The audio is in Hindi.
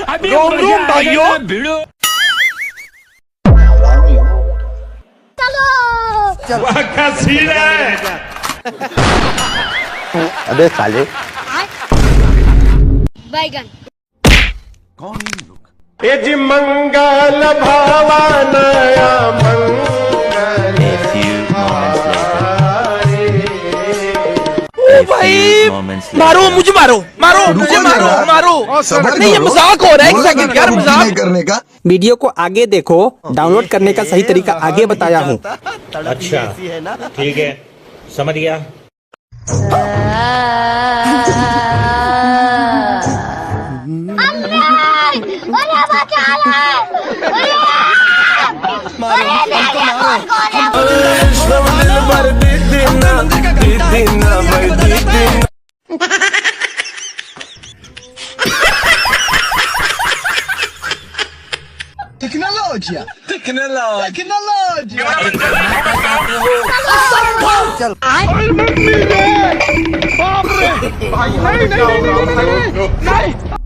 रोम रोम भाइयों। क्या सीन है। अबे साले बैगन। ये जी मंगल भावनया मंगल। ओ भाई मारो मुझे, मारो मारो मुझे, मारो मारो। नहीं ये मजाक हो रहा है, एक सेकंड यार, मजाक करने का। वीडियो को आगे देखो, डाउनलोड करने का सही तरीका आगे बताया हूँ। अच्छा ठीक है, समझ गया। टेक्नोलॉजिया नहीं नहीं नहीं नहीं नहीं।